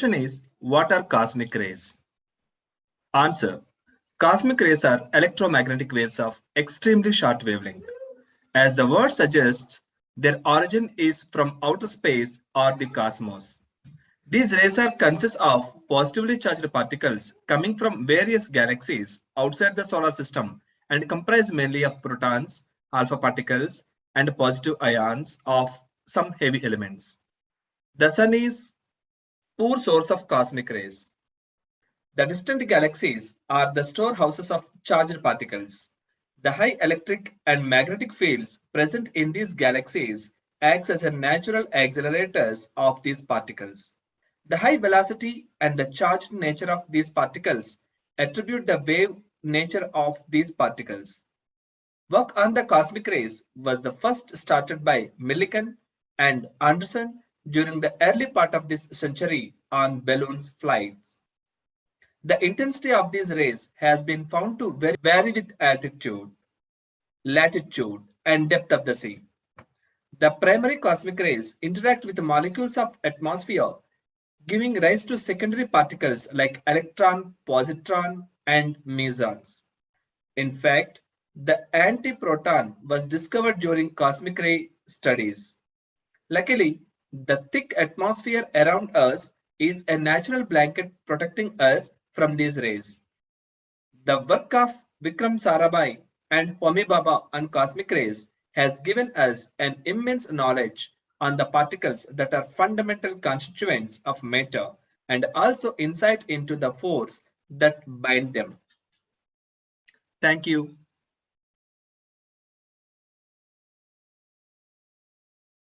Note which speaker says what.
Speaker 1: question is, what are cosmic rays? Answer. Cosmic rays are electromagnetic waves of extremely short wavelength. As the word suggests, their origin is from outer space or the cosmos. These rays are consist of positively charged particles coming from various galaxies outside the solar system and comprise mainly of protons, alpha particles, and positive ions of some heavy elements. The sun is poor source of cosmic rays. The distant galaxies are the storehouses of charged particles. The high electric and magnetic fields present in these galaxies acts as a natural accelerators of these particles. The high velocity and the charged nature of these particles attribute the wave nature of these particles. Work on the cosmic rays was the first started by Millikan and Anderson during the early part of this century on balloons flights. The intensity of these rays has been found to vary with altitude, latitude, and depth of the sea. The primary cosmic rays interact with the molecules of atmosphere, giving rise to secondary particles like electron, positron, and mesons. In fact, the antiproton was discovered during cosmic ray studies. Luckily, the thick atmosphere around us is a natural blanket protecting us from these rays. The work of Vikram Sarabhai and Homi Bhabha on cosmic rays has given us an immense knowledge on the particles that are fundamental constituents of matter and also insight into the force that bind them. Thank you.